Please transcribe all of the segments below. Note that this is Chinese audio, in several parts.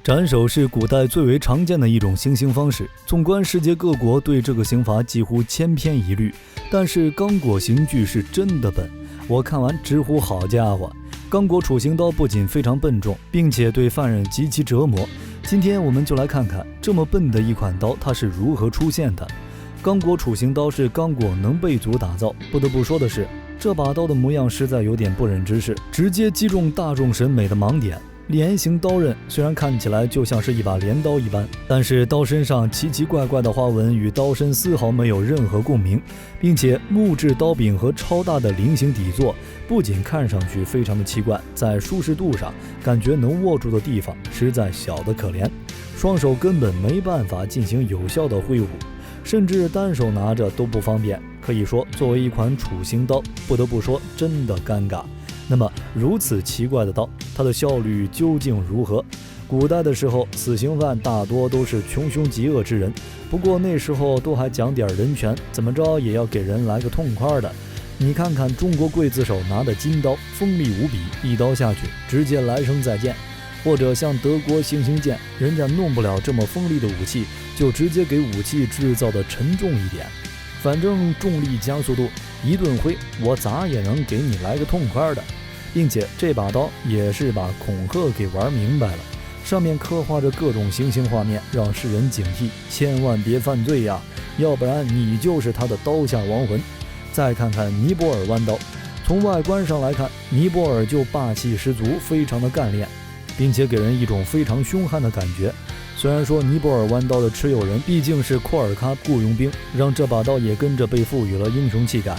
斩首是古代最为常见的一种行刑方式，纵观世界各国对这个刑罚几乎千篇一律。但是刚果刑具是真的笨，我看完直呼好家伙！刚果处刑刀不仅非常笨重，并且对犯人极其折磨。今天我们就来看看这么笨的一款刀它是如何出现的。刚果处刑刀是刚果能贝族打造，不得不说的是，这把刀的模样实在有点不忍直视，直接击中大众审美的盲点。莲形刀刃虽然看起来就像是一把镰刀一般，但是刀身上奇奇怪怪的花纹与刀身丝毫没有任何共鸣，并且木质刀柄和超大的菱形底座不仅看上去非常的奇怪，在舒适度上感觉能握住的地方实在小得可怜，双手根本没办法进行有效的挥舞，甚至单手拿着都不方便。可以说作为一款处刑刀，不得不说真的尴尬。那么如此奇怪的刀，它的效率究竟如何？古代的时候，死刑犯大多都是穷凶极恶之人，不过那时候都还讲点人权，怎么着也要给人来个痛快的。你看看中国刽子手拿的金刀，锋利无比，一刀下去直接来生再见。或者像德国行刑剑，人家弄不了这么锋利的武器，就直接给武器制造的沉重一点，反正重力加速度，一顿挥我咋也能给你来个痛快的。并且这把刀也是把恐吓给玩明白了，上面刻画着各种行刑画面，让世人警惕，千万别犯罪呀，要不然你就是他的刀下亡魂。再看看尼泊尔弯刀，从外观上来看，尼泊尔就霸气十足，非常的干练，并且给人一种非常凶悍的感觉。虽然说尼泊尔弯刀的持有人毕竟是库尔喀雇佣兵，让这把刀也跟着被赋予了英雄气概。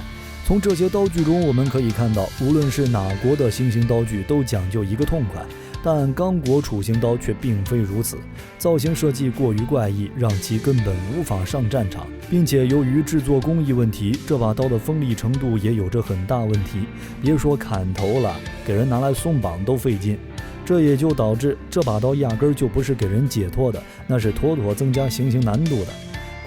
从这些刀具中我们可以看到，无论是哪国的行刑刀具都讲究一个痛快，但刚果处刑刀却并非如此，造型设计过于怪异，让其根本无法上战场，并且由于制作工艺问题，这把刀的锋利程度也有着很大问题，别说砍头了，给人拿来松绑都费劲。这也就导致这把刀压根就不是给人解脱的，那是妥妥增加行刑难度的。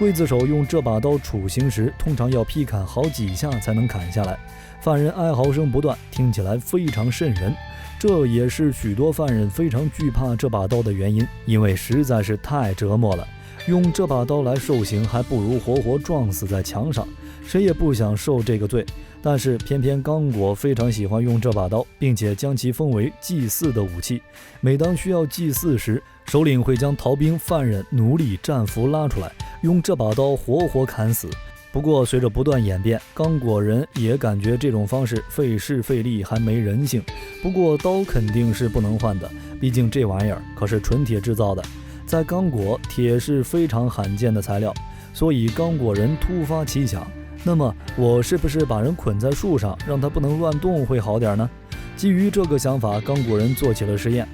刽子手用这把刀处刑时，通常要劈砍好几下才能砍下来，犯人哀嚎声不断，听起来非常瘆人。这也是许多犯人非常惧怕这把刀的原因，因为实在是太折磨了。用这把刀来受刑，还不如活活撞死在墙上，谁也不想受这个罪。但是偏偏刚果非常喜欢用这把刀，并且将其封为祭祀的武器。每当需要祭祀时，首领会将逃兵、犯人、奴隶、战俘拉出来，用这把刀活活砍死。不过随着不断演变，刚果人也感觉这种方式费事费力，还没人性。不过刀肯定是不能换的，毕竟这玩意儿可是纯铁制造的，在刚果铁是非常罕见的材料，所以刚果人突发奇想，那么我是不是把人捆在树上，让他不能乱动会好点呢？基于这个想法，刚果人做起了实验。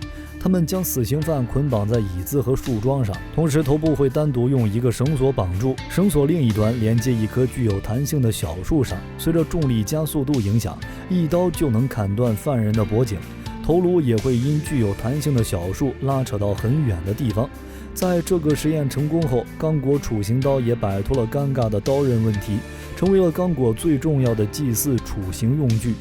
他们将死刑犯捆绑在椅子和树桩上，同时头部会单独用一个绳索绑住，绳索另一端连接一棵具有弹性的小树上，随着重力加速度影响，一刀就能砍断犯人的脖颈，头颅也会因具有弹性的小树拉扯到很远的地方。在这个实验成功后，刚果处刑刀也摆脱了尴尬的刀刃问题，成为了刚果最重要的祭祀处刑用具。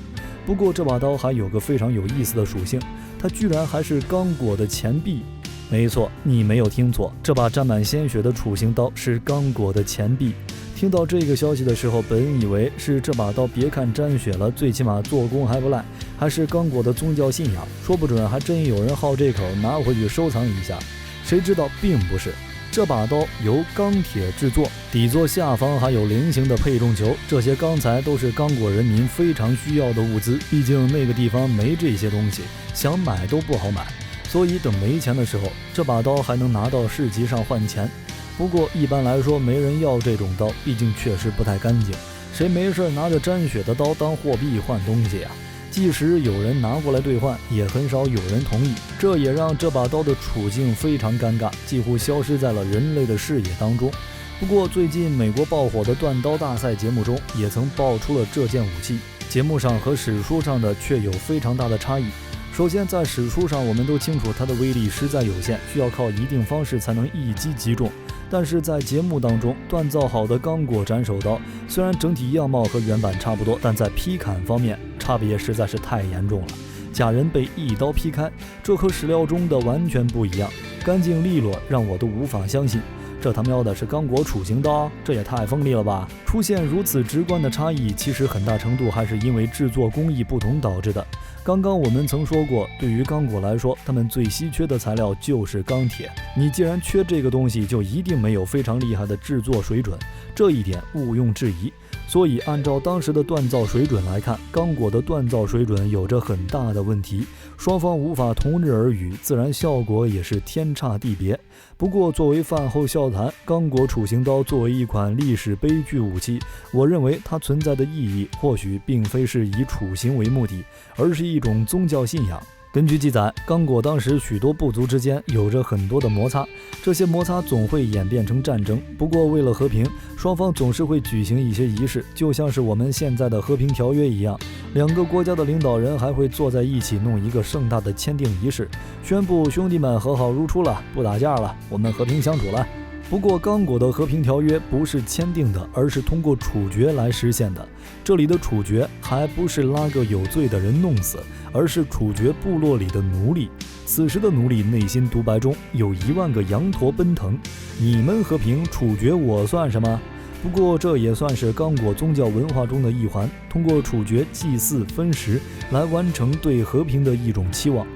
不过这把刀还有个非常有意思的属性，它居然还是刚果的前臂。没错，你没有听错，这把沾满鲜血的处刑刀是刚果的前臂。听到这个消息的时候，本以为是这把刀别看沾血了，最起码做工还不赖，还是刚果的宗教信仰，说不准还真有人好这口，拿回去收藏一下。谁知道并不是，这把刀由钢铁制作，底座下方还有菱形的配重球，这些钢材都是刚果人民非常需要的物资，毕竟那个地方没这些东西，想买都不好买，所以等没钱的时候，这把刀还能拿到市集上换钱。不过一般来说没人要这种刀，毕竟确实不太干净，谁没事拿着沾血的刀当货币换东西啊？即使有人拿过来兑换，也很少有人同意，这也让这把刀的处境非常尴尬，几乎消失在了人类的视野当中。不过最近美国爆火的断刀大赛节目中也曾爆出了这件武器，节目上和史书上的却有非常大的差异。首先在史书上我们都清楚它的威力实在有限，需要靠一定方式才能一击即中，但是在节目当中锻造好的刚果斩首刀虽然整体样貌和原版差不多，但在劈砍方面差别实在是太严重了，假人被一刀劈开，这和史料中的完全不一样。干净利落，让我都无法相信。这他喵的是刚果楚行刀，这也太锋利了吧！出现如此直观的差异，其实很大程度还是因为制作工艺不同导致的。刚刚我们曾说过，对于刚果来说，他们最稀缺的材料就是钢铁。你既然缺这个东西，就一定没有非常厉害的制作水准，这一点毋庸置疑。所以按照当时的锻造水准来看，刚果的锻造水准有着很大的问题，双方无法同日而语，自然效果也是天差地别。不过作为饭后笑谈，刚果楚行刀作为一款历史悲剧武器，我认为它存在的意义或许并非是以楚行为目的，而是一种宗教信仰。根据记载，刚果当时许多部族之间有着很多的摩擦，这些摩擦总会演变成战争。不过为了和平，双方总是会举行一些仪式，就像是我们现在的和平条约一样，两个国家的领导人还会坐在一起弄一个盛大的签订仪式，宣布兄弟们和好如初了，不打架了，我们和平相处了。不过刚果的和平条约不是签订的，而是通过处决来实现的。这里的处决还不是拉个有罪的人弄死，而是处决部落里的奴隶。此时的奴隶内心独白中有10000个羊驼奔腾，你们和平，处决我算什么？不过这也算是刚果宗教文化中的一环，通过处决、祭祀、分食来完成对和平的一种期望。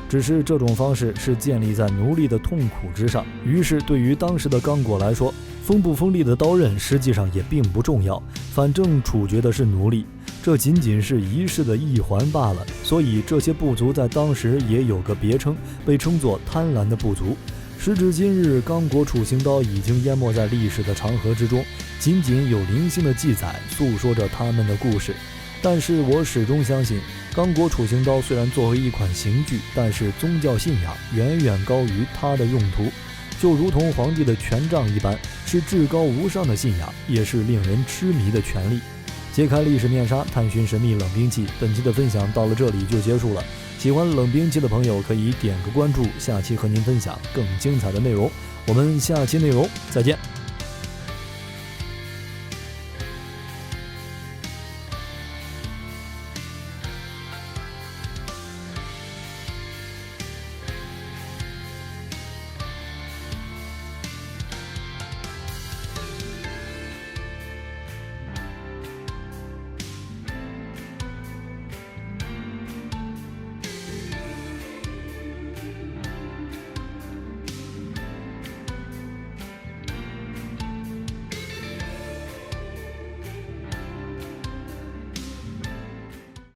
只是这种方式是建立在奴隶的痛苦之上，于是对于当时的刚果来说，锋不锋利的刀刃实际上也并不重要，反正处决的是奴隶，这仅仅是仪式的一环罢了。所以这些部族在当时也有个别称，被称作贪婪的部族。时至今日，刚果楚行刀已经淹没在历史的长河之中，仅仅有零星的记载诉说着他们的故事。但是我始终相信，刚果楚行刀虽然作为一款刑具，但是宗教信仰远远高于它的用途，就如同皇帝的权杖一般，是至高无上的信仰，也是令人痴迷的权利。揭开历史面纱，探寻神秘冷兵器，本期的分享到了这里就结束了。喜欢冷兵器的朋友可以点个关注，下期和您分享更精彩的内容。我们下期内容再见。